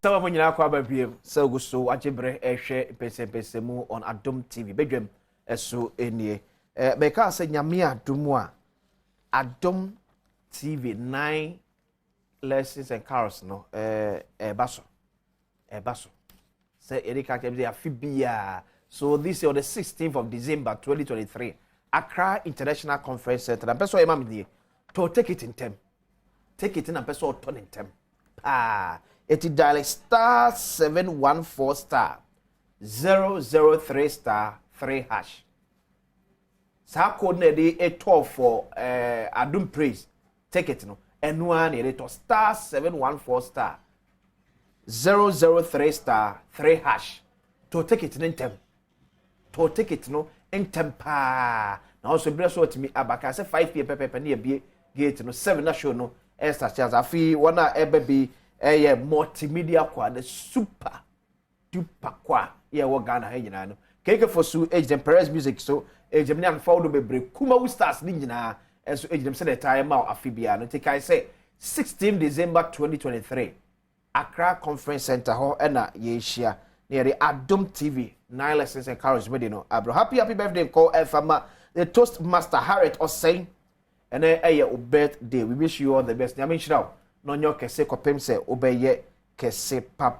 Some of you know about BM, so go so Ajibre, share Mpensenpensemu on Adom TV. Bedwem, so any. Because Nyamia Dumwa, Adom TV 9 lessons and carols no. Basso. Say Erika Kemzi Afibia. So this is on the 16th of December 2023. Accra International Conference Center. And person Emam to take it in time. Take it in a person turn in time. It is dial star 714 star 003 star 3 hash. Sa code ne de a 12 for Adom praise. Take it no. And one it star 714 star 003 star 3 hash. To take it in time. To take it no in tempa. Now also bless what me abaka say 5 p.m. near be gate no 7 na show no. Esther chance afi wana ebebe multimedia kwa the super duper kwa ye wo Ghana ha nyina no keke for su age them Perez music so age them na follow bebre kuma we stars ni nyina enso age them say the time ma afi bia no take I say 16 December 2023 Accra Conference Center ho na ye share near the Adom TV 9 lessons and carols with no abro happy birthday call fama the Toastmaster Harriet or saying and your birthday we wish you all the best nyame nhyira no nyo kese kopem se obeye kese pa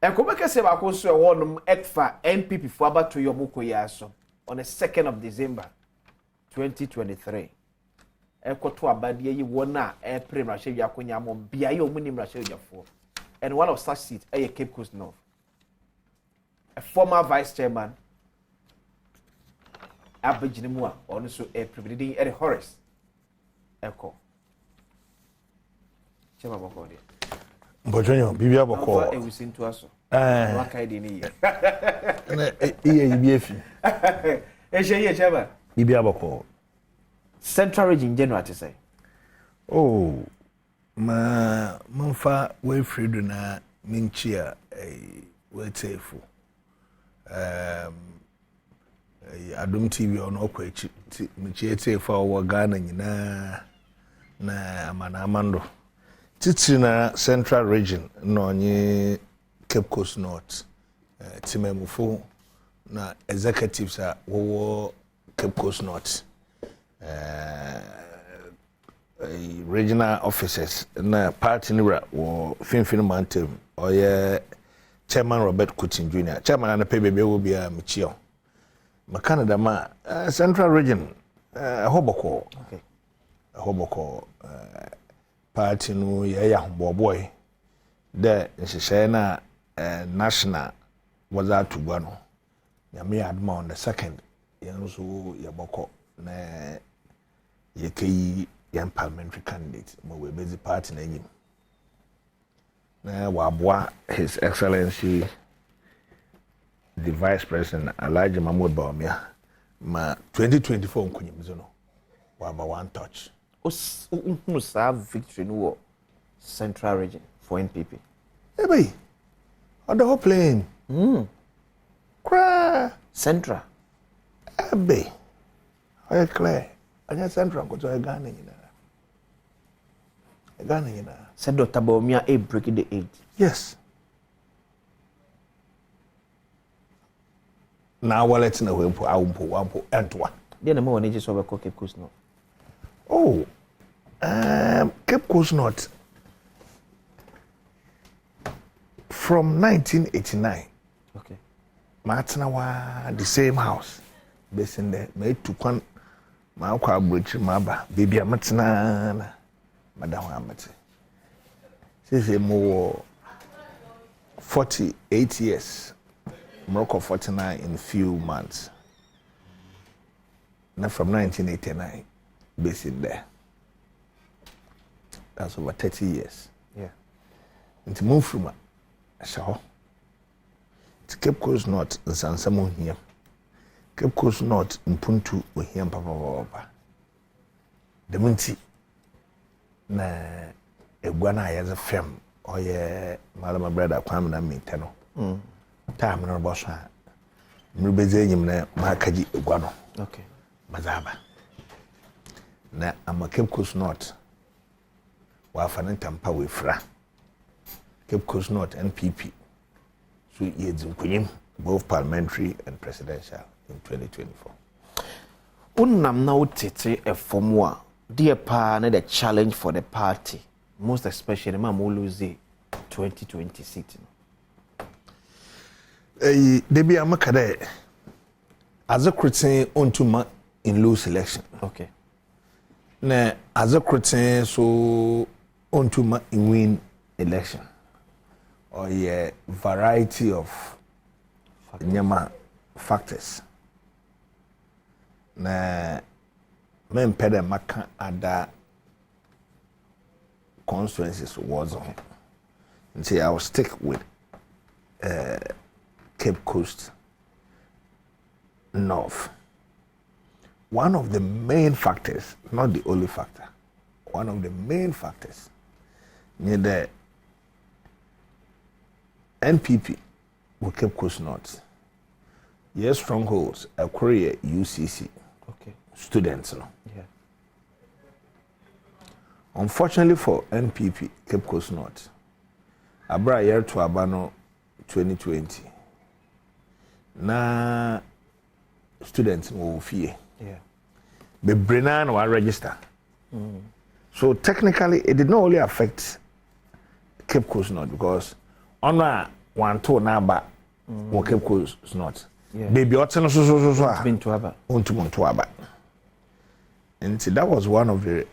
enkobe kese ba ko so e wonum ekfa NPP fo aba to your mukoya so on the 2nd of December 2023 ekoto abade yi wona Primaries ya konya mo bia ye omuni mrahye yafo and one of such seats Cape Coast North, a former vice chairman Abijinimua also a privileged Eddie Horace Echo. Chema Bokodi. Bojonyo, Bibia Boko. We sing to us. What kind of Chema. Bibia Boko. Central region general to say. Oh, ma Monfa way freedom na minchia way safe. Adom TV on okwachi michiete fa wo Ghana nyina na amando titi na Central Region no nye Cape Coast North timemufo na executives a wo Cape Coast North regional officers na party nira wo finfin mountain oye chairman Robert Kutin Jr. chairman na PBB wo bia michio Canada ma Central Region Hoboko okay Hoboko party no ye ya boy there nhihye na national was that to no nyame Adom on the 2nd yenso ye boko na ye kai yan parliamentary candidate mo we busy party na nyim na waboa his excellency the vice president Elijah Mahmoud Bawumia ma 2024 nkunyimzo no waba one touch no serve victory no Central Region for NPP ebe on the whole plane kra Central ebe oya clear anya Central ko to Ghana nyina said Dr. Bawumia break the 8 yes na wallet na wempo awumpo entwa dey na mo woni je so be Cape Coast North oh Cape Coast North from 1989 okay matna wa the same house based in there me tukwan ma akwa abrochi ma ba baby amatna na madam amate say mo 48 years Morocco 49 in few months. Now from 1989, based in there. That's over 30 years. Yeah. And to move from Shaw to Cape Coast North in Sansamu here. Cape Coast North in Puntu we here Papa. The Munti na Eguana as a firm or yeah, Malama brother Kwame na Minteno. Time no boss ha mrubeze nyim na makaji egwa no okay mazaba na Cape Coast North wa afa ne tampa we fra Cape Coast North NPP. So it's both parliamentary and presidential in 2024. Unam now tete a formua. Dear pa the challenge for the party, most especially Mamuluzi 2020 sitting. Debi amakade as a Christian on in loose election. Okay. Na as a Christian so on in win election. Or a variety of factors. Na Mpensenpensemu maka other constituencies was on. And say I will stick with Cape Coast North. One of the main factors, not the only factor, one of the main factors near the NPP with Cape Coast North. Yes, strongholds, a Korea UCC. Okay. Students. No? Yeah. Unfortunately for NPP, Cape Coast North, Abra year to Abano 2020. Na students will fear. Yeah. Be Brennan or register. So technically, it did not only affect Cape Coast North because on one two number or Cape Coast North. Baby, what's so been to Aba. And that was one of the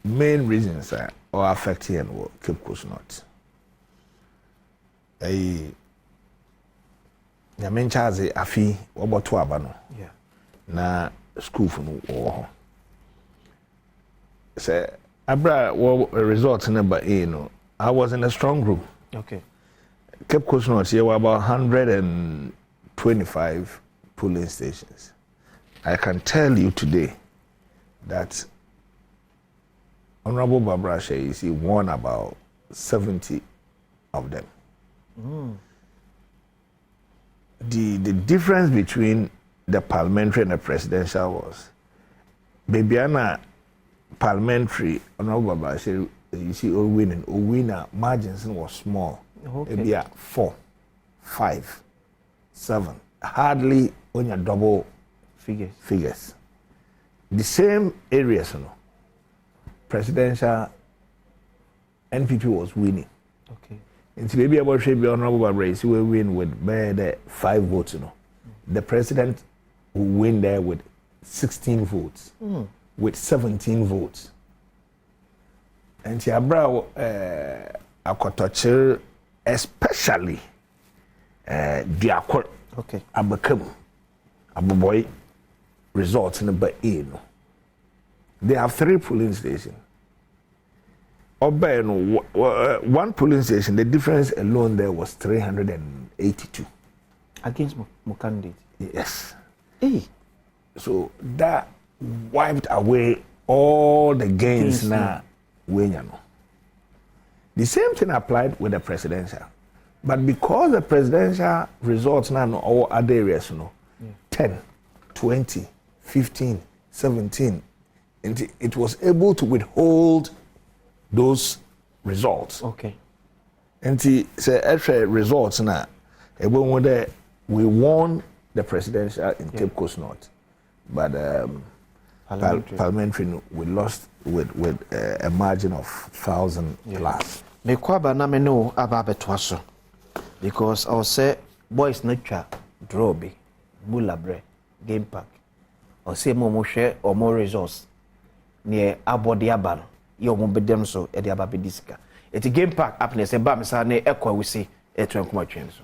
main reasons or affecting Cape Coast North. The main charge is afi about to Abano. Yeah. Na school for no. Say, Abra results number A. No, I was in a strong group. Okay. Cape Coast North, here were about 125 polling stations. I can tell you today that Honorable Barbara Shea won about 70 of them. The difference between the parliamentary and the presidential was Babiana parliamentary, Honorable Barbara Shea, you see, all winner margins was small. Okay. Maybe 4, 5, 7, hardly on your double figures. The same areas, you know, presidential NPP was winning. Okay. And maybe about should be Honorable Barbara, you will win with 5 votes, you know. The president will win there with 16 votes, with 17 votes. And Tiabra Akotochir, especially Diakor, okay, Abakam, Abuboy results number A. No. They have 3 polling stations. One polling station, the difference alone there was 382. Against Mukandid? Yes. Hey. So that wiped away all the gains now. The same thing applied with the presidential. But because the presidential results now in all other areas, 10, 20, 15, 17, and it was able to withhold those results. Okay. And the results now, we won the presidential in Cape Coast North, but parliamentary we lost with a margin of 1,000 plus. Me kwaba na me no aba betwaso because I will say boys nature draw be bulabre game pack or say mo share or more resource near abodi aba ye omo bedem so e de aba be disika it game pack happiness e ba me sa na ekwa we see e twen kuma twen so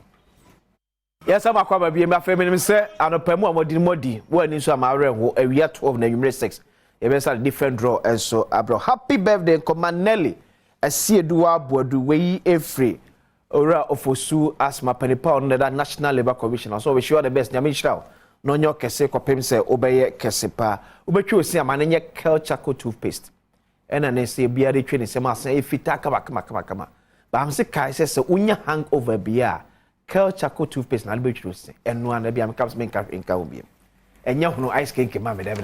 yes am akwaba bi me afem me say anopamu amodi modi wo ani so amawre ho awia 12 na number 6 e be sa different draw and so abro happy birthday Comanelli Asieduwa Boadu we every ora ofosu asma panipa on the National Labour Commission. So we sure the best nyame shraw. No nyo kese kopem se obeye kese pa. Ubetwe osi amane nye Kelchaco toothpaste. Ena ne se bia de twe ne se ma se efita kama. Ba am se kai se unya hangover bia Kelchaco toothpaste na betwe osi. Eno ana bia me kaps me nka obi. Enya hono ice cream ke ma me de.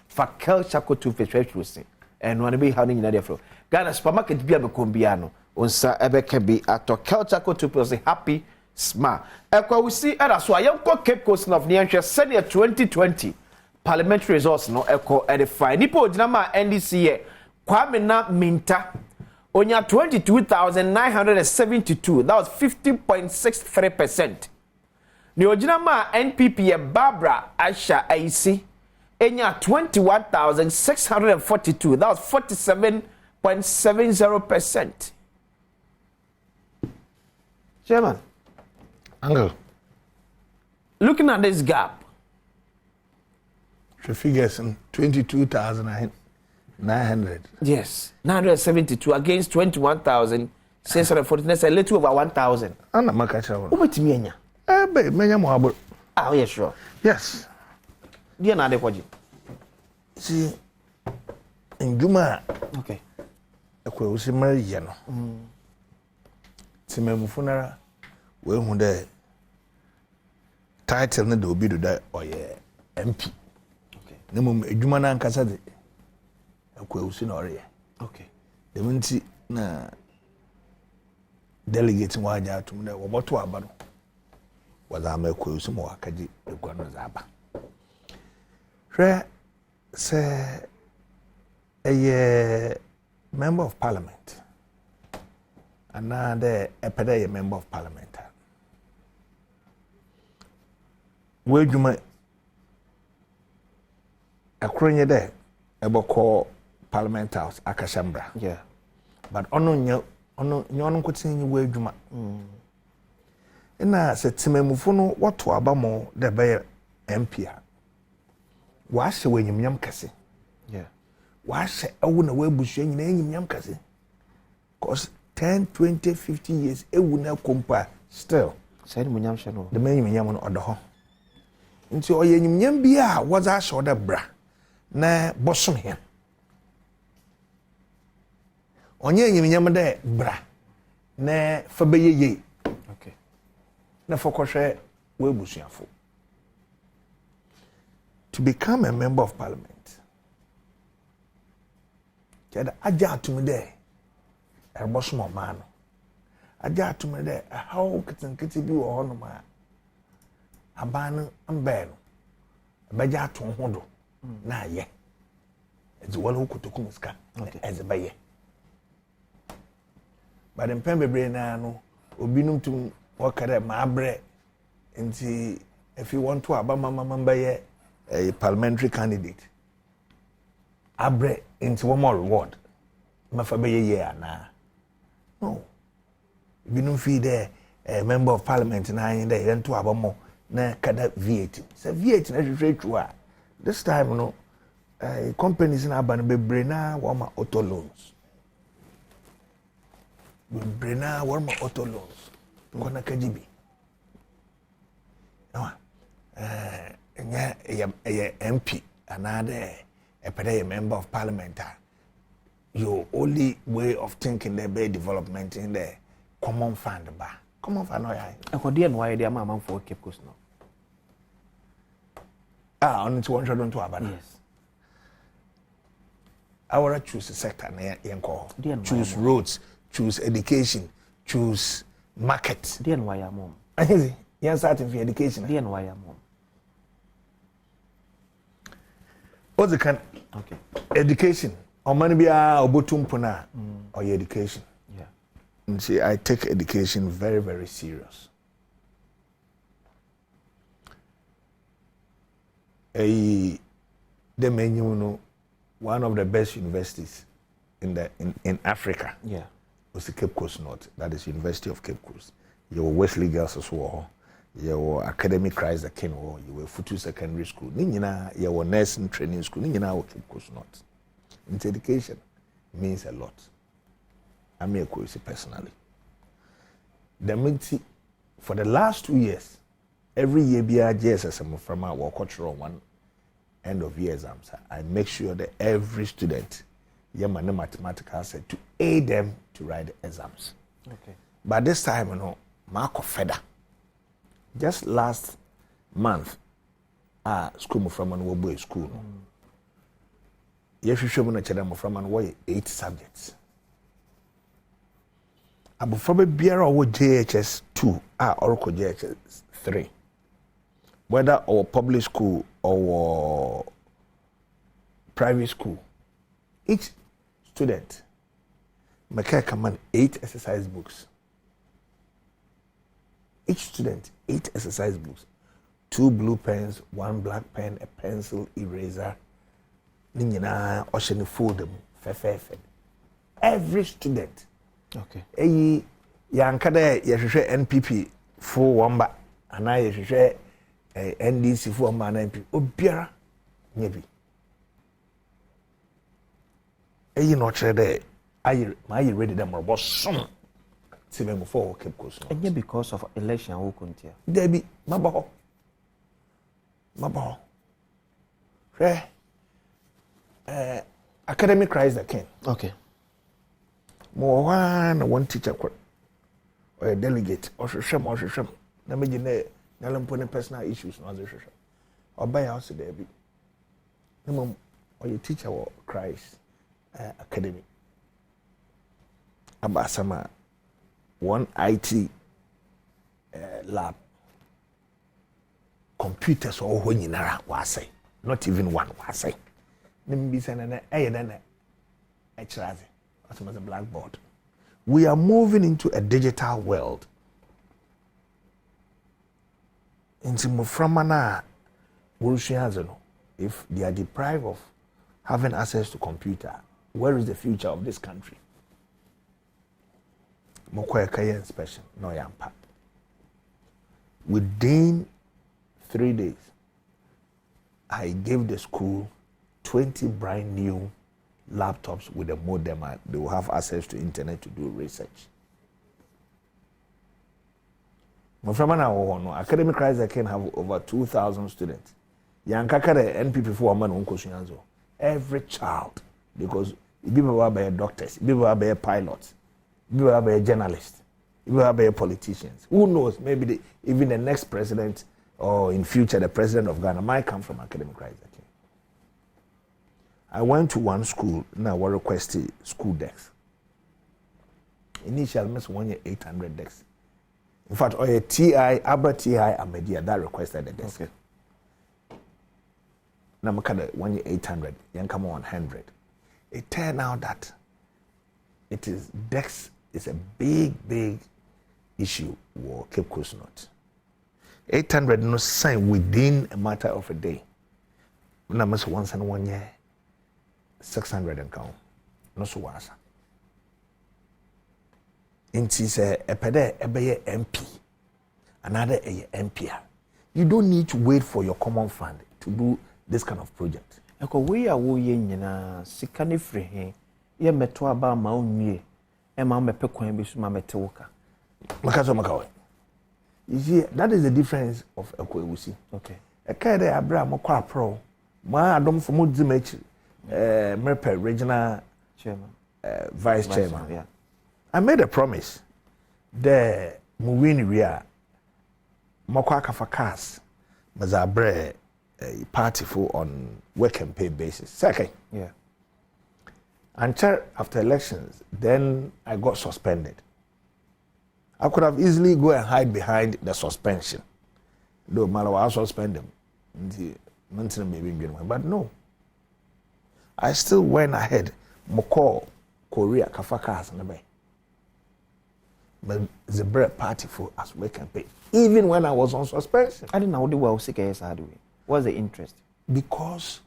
Fa Kelchaco toothpaste betwe osi. Eno ana be how ni na de fro. Ghana supermarket bia be kombia no Unsa ebeke bi ato culture ko to say happy smile. Ekwa we see era so ayemko Cape Coast of Nianhwe senior 2020 parliamentary results no eko edify. Nipo ogina ma NDC ye Kwame na Minta onya 22,972. That was 50.63%. Ni ogina ma NPP ye Barbara Aisha Aisi enya 21,642. That was 47.70%. Chairman, Uncle, looking at this gap, the figures in 22,900. yes, 972 against 21,640. That's a little over 1,000. Anna Makacha. What me enya? Babe, menya mo. Ah, yes, sure. Yes. Dear na de kwaji. See, in Juma, Okay. ekwe usi mari yano. Timemu funara, we hunde title ne de obi do da oye MP. Okay. Ne mum edwuma na nkasa de ekwe usi na ore. Okay. Deminti na delegate wa anya atum na wo boto aba no. Waza ma ekwe usi mo akaji egwa no za aba. Hwe se eye member of parliament. Another a member of parliament. Where you might a crony there, a call Parliament House, Akashambra. Yeah. But on could see you where you might. And I said, Timemufono, what to Abamo, the Bayer MP. Wash away yam cassie. Yeah. Wash I wouldn't away bush in yam cassie. Cause 10, 20, 50 years, it will not compare still. Send munyam shano. The man yam on the home. Into all yam bia was our shoulder bra. Na bosom him. On yam de bra. Na fabe ye. Okay. Na fokoshe we busiafo. To become a member of parliament. Jada aja to me there. Erbosom man. Aja to me there. How kiti bi wo hono ma. Aban ambe no. Abaja to hodo na ye. Ezi wala hukutokum ska. Ezi baye. But in Pembebre na no obinum tum wakare ma abre nti if you want to abama mambaye a parliamentary candidate abre into one more reward mafabe ye ana no binum fi there a member of parliament na yin there yen to abamo na kada VAT so VAT na hwehwe a this time no companies na aba no bebre na wo ma auto loans bebre na wo ma auto loans kona kajibi no a MP another a member of parliament. Your only way of thinking the bay development in the common fund bar. Common fund, no, I could dear why they are mamma for Cape Coast now. On its 102 Abana. Yes. I will choose a sector near Yanko. Choose roads, choose education, choose market. Dear why I'm mom. Yes, starting for education. Dear why I'm mom. What's the kind? Okay. Education. Or money be a botum puna or your education. Yeah. And see, I take education very, very serious. The menu, one of the best universities in Africa. Yeah. Was the Cape Coast North. That is University of Cape Coast. Your Wesley Girls as well. Your academic Christ the King or your Futu Secondary School. Nina, your nursing training school. Nina, Cape Coast North. Into education means a lot. I mean, personally. The meeting for the last 2 years, every year, BRJSSM from our cultural one end of year exams, I make sure that every student, Yamane mathematical said to aid them to write the exams. Okay. But this time, you know, Marco Feda. Just last month, school from an boy school. Yes, you show me a from an 8 subjects. abofra biara owo JHS 2 or JHS 3 whether or public school or private school, each student make command 8 exercise books. Each student 8 exercise books, 2 blue pens, 1 black pen, a pencil, eraser. Ninyina ocean fold them. Every student. Okay. Yankade yehwehwe NPP for wamba ana yehwehwe NDC for wamba na NPP obiara nyebi. No chere my ready them about some. Even before Cape Coast. And because of election who continue. Debbie, Mabaho. Academic rise again. Okay. More one teacher or a delegate or sham. Na me jine na lempo personal issues no azwe or buy house Debbie. No or your teacher or Christ academy. Abasama one IT lab. Computers or when you nara was not even one was say. Nimbi send a blackboard. We are moving into a digital world. Into Muframana, if they are deprived of having access to computer, where is the future of this country? Mokwekaya inspection, no yampa. Within 3 days, I gave the school 20 brand new laptops with a modem. They will have access to internet to do research. Academic crisis can have over 2,000 students. Yankakare NPP for man every child, because people are by doctors, people are by pilots, people are by journalists, people are by politicians. Who knows? Maybe even the next president or in future the president of Ghana might come from academic crisis. I went to one school, now I requested school decks. Initially, I 1 year 800 decks. In fact, or a TI, Abra TI, Amedia, that requested the desk. Okay. Now, I 1 year 800, then come on 100. It turned out that it is decks is a big issue for Cape Coast North. 800 no sign within a matter of a day. Now, once and 1 year. 600 and count. No so was. Inti say epede ebeye MP. Another MP. You don't need to wait for your common fund to do this kind of project. Eko we are wo ye nyina sika ne free he ye meto aba ma onwie e ma mepe kwan bi so ma mete woka. Makaso makawe. You see, that is the difference of Ekwewusi. Okay. Eka de abra mokwa pro. Ma Adom for mo dzimachi. Mpensenpensemu regional chairman, vice chairman. Yeah. I made a promise. The moving area, Mokwaka for cars, Mazabre party for on work and pay basis. Second, yeah. Until after elections, then I got suspended. I could have easily go and hide behind the suspension. Though Malawa suspend them, but no. I still went ahead. Moko, Korea, Kafakas, and the bread party for us we can pay. Even when I was on suspension. I didn't know the well sick as I do. What's the interest? Because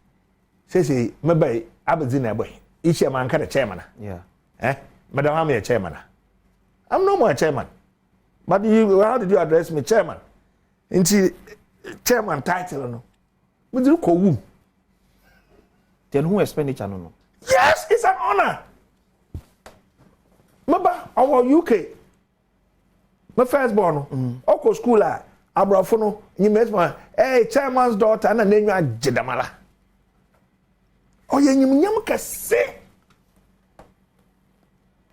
say maybe Aberdeen boy. Each man kind of chairman. Yeah. Madam, I'm a chairman. I'm no more chairman. But how did you address me, chairman? Into chairman title, no. But you call then who expenditure no? Yes, it's an honor. Remember our UK. My firstborn. Oko school Abrafono. You met my chairman's daughter and then you are Jedamala. Oh yeah, you kase.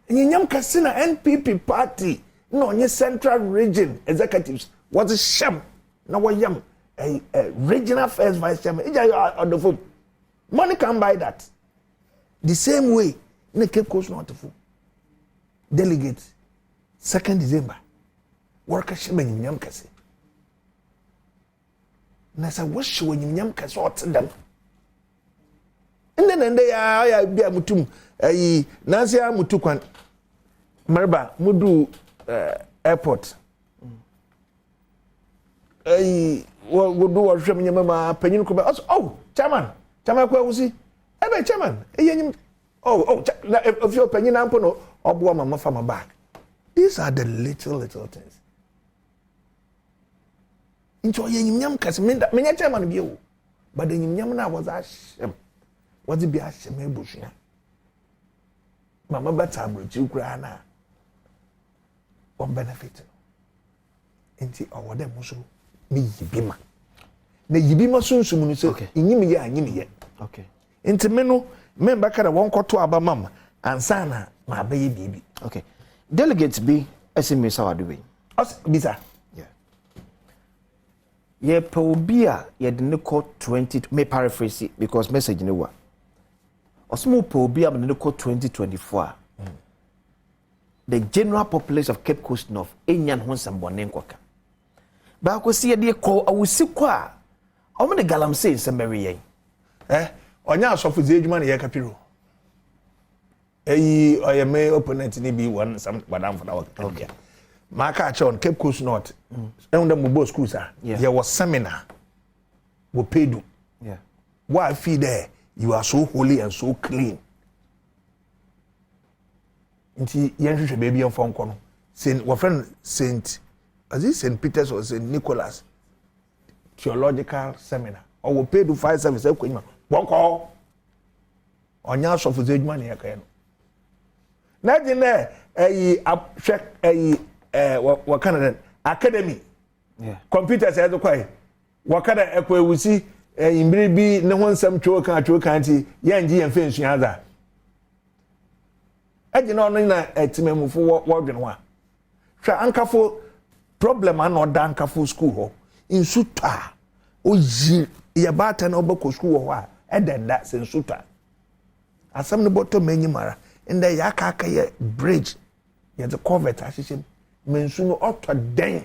You kase na NPP party. No, your central region executives. What's a sham? No, what yam? A regional first vice chairman. Ija on the phone. Money can buy that. The same way, in the Cape Coast North, delegates, 2nd December worka hye manyimnyam kase na sa wo hye wanyimnyam kase otedam nde ya bia mutum ayi nansi ya mutu kwan marba mudu airport ayi wo do wo hwem nyama ma panyin ko ba chairman ko awusi ebe chairman eyenyim if you panyin ampo no obo mama fa my back. These are the little things. Into yenyim kase menya chairman bi o but the yenyim na was ashem what be ashem ebushia mama bata abrochi kura na on benefit enti owo dem so me yibima na yibima sunsum no so enyim ye anyim ye okay enti me no me mbaka na won koto aba mama ansa na ma abaye bibi okay delegates be esime sawado we bisa ye pe obi a ye de ne ko 20 me paraphrase because message ne wa osmo pe obi a de ne ko 2024 the general population of Cape Coast North enyan ho nsambone nkoka ba ko si ye de ko awusi ko a o me de galamsey nsambere yen onya asofu ze adwuma ne ye kapiro oyeme opponent ni bi one some badam for that okay maka on Cape Coast North and the Mubo schools there was seminar we paid you why feel there you are so holy and so clean nti yenhwehwe baby on phone kono Saint St. Peter's or St. Nicholas theological seminar or we paid you 5 service ekwanyima one call onya asofu ze adwuma ne yakaye no na dine wakana academy computer says kwai wakana ekwewusi imbiri bi ne ho nsam twoka nti yanji yemfe nsua za agina ono na etimemufo wodwen ho a hwa ankafo problem an oda ankafo school ho insuta oyi ya bata na obako school ho a edenda sensuta asam ne bottom menyimara nda yakaka ye bridge ye the covert ahihim mensu no otto den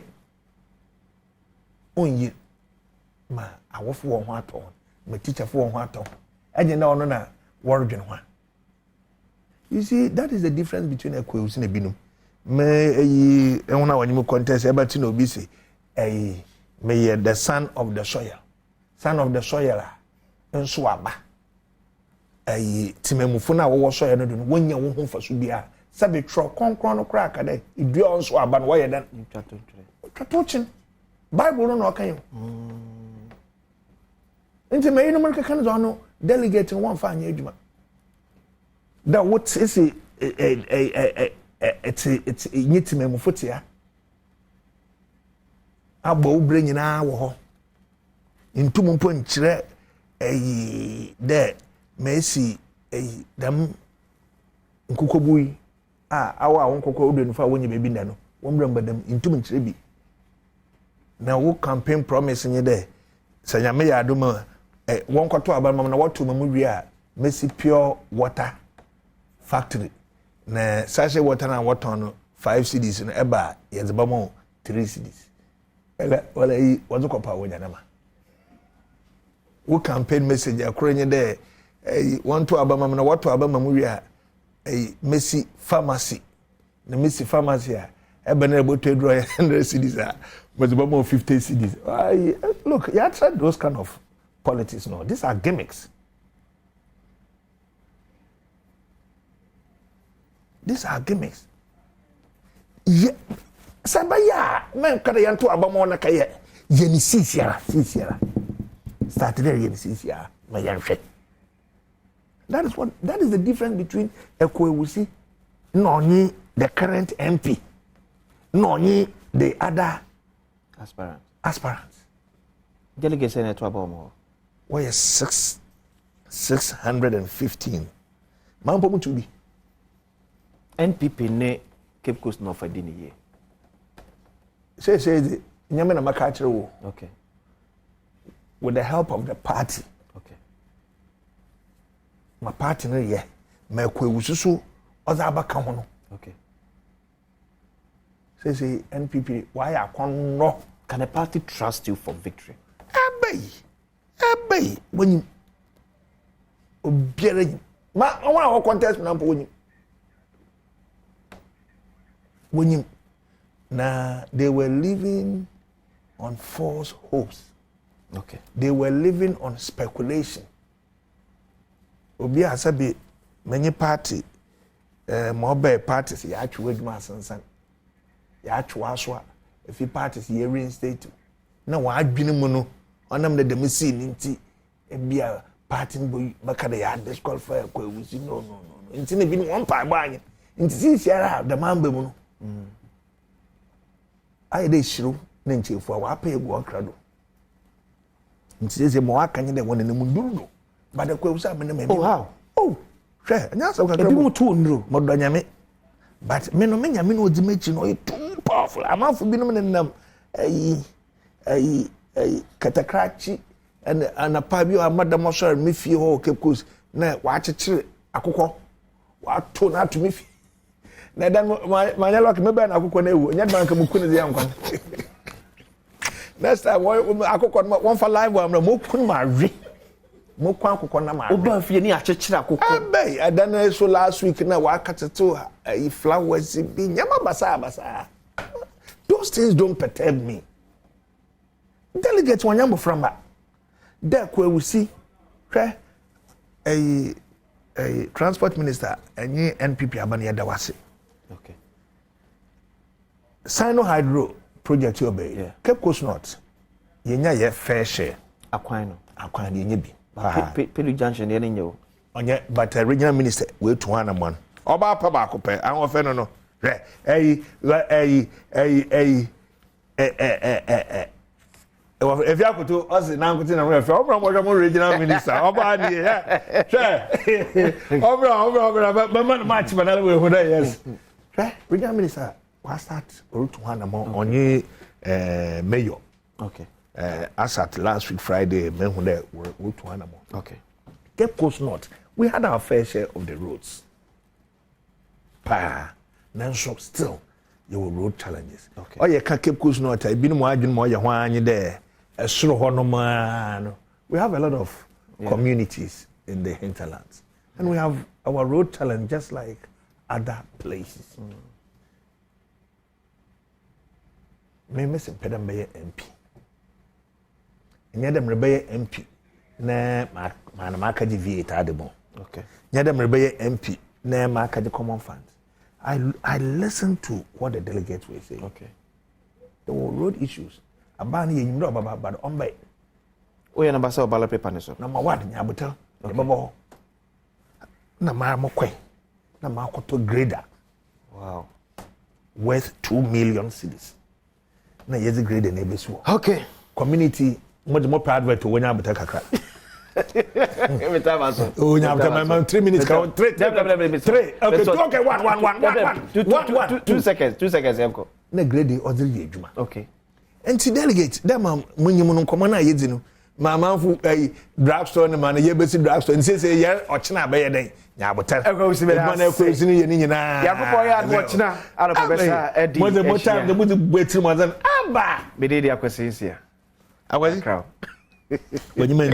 onyi ma awofo wo ho ato ma teacher fo wo ho ato enye na ono na wordwen ho. You see, that is the difference between a quails and a binum. May when I want you contest about no busy may the son of the soil and swabba a timemufuna was soil and when you won't for subia sabi tro concron crack a day if you also aban why then touching Bible no okay into may no market can no delegate one fine age. That what is it's nyitime mufotia abo ubre nyina wo ho ntum mpo nkyere de mesi dam nkukobui awa nkukọ odenu fa wonye bebi nda no wombre mbadam ntum nkyere bi na wo campaign promise nye de sanyame ya adoma wonkoto abamam na watu mamu wi a mesi pure water factory na sachet water na water no 5 cedis no eba yezebamo 3 cedis wala yi wazokopa wonya nama wo campaign message akronye de want to abamam na water abamam wi a Messi pharmacy na Messi pharmacy a eba na eboto edro 100 cedis a yezebamo 50 cedis. Look, you have tried those kind of politics no. These are gimmicks. These are gimmicks. Yeah. Sabaya, man, kada yanto abamo na kaye. Yeni sisiara. Started there yeni sisiara. Mayanhwe. That is the difference between Ekwewusi, Nonyi, the current MP, Nonyi, the other aspirants. Delegate Senator Abomo. Why is 615? Mambo mutubi. NPP ne Cape Coast North adini ye. Say nyame na makachire wo. Okay. With the help of the party. Okay. My party no ye. Ma kwewususu oza abaka ho no. Okay. say NPP why akono. Can a party trust you for victory? Abay when you obiara ma I want to contest na when you now they were living on false hopes. Okay. They were living on speculation. Obi asabi many party mobile parties ya atwa adwuma sansan. Ya atwa so if parties ye reinstate na wa adwene mu no onam na dem si ni nti ebia party boy baka da ya disqualify kwa wusi no nti na bi no one pa ba anya nti si siara da mamba mu no ayi dey shiru na nchefu wa pa egu okrado nti se mo aka nye de won na mu nduru ba da kwa wusi amene me oh how oh hwe anya so kakra bi mu to nduru mo do nyame but me no me nyame no odimachi no too powerful amafu bi no nam ayi katakrachi and pa bi o madam so me fie ho Cape Coast na wa chechire akokọ wa to na to me fie na dan ma nya lock me ba na akokọ na ewu nya dan ka mu kunu de yankwan next time akokọ no won fa live wa mo kunu ma ri mo kwa akokọ na ma ri oba fie ni achechire akokọ abey adan so last week na wa kateto flowers bi nyama basa those things don't perturb me. Delegates wanyambo from that. There we see a transport minister and NPP abani dawase. Okay. Sino Hydro project you obey. Yeah. Cape Coast North. Yenya ye fair share. Aquino Yenye bi. Pelu Junction ye nyo. Onye but regional minister we to one man. Oba pa ba ko pe. An ofe no. If you have to us now put in a reference, Obra regional minister, Oba Obra match but yes. Regional minister was start route to one on ye mayor. Okay. As at last week Friday, men who there were route to one. Okay. Cape Coast North, we had our fair share of the roads. Nanso still your road challenges. Okay. Oh yeah, Cape Coast North, I been more than more you there. We have a lot of communities in the hinterlands. And we have our road challenge just like other places. Me Mpensenpensemu MP. Nyadam rebeye MP na maka GV Adom. Okay. Nyadam rebeye MP na maka the common funds. I listened to what the delegates were saying. Okay. There were road issues. Abani ye nyimdo baba but ombe. Oya number say ballot paper ne so. Number 1 nyabutel. Okay. Babo. Na ma mokwe. Na ma akoto grader. Wow. Worth 2 million cedis. Na yezi grader na ebesu. Okay. Community mo private when nyabutel kakra. Every time I saw. Oh, nyabutel 3 minutes. 3. Okay, 1. 2 seconds. 2 seconds emko. Na grader odiri ejuma. Okay. Enti delegate that man munyim no nkoma na yedi no mama fu drugstore ne man ye besi drugstore nse se ye ochina be ye den nya botel man ekwesu ni ye ni nyina ya popo ya no ochina ara professor edi mo the motam the mo betri mo zan aba be dey akwesi sia akwesi crowd wanyima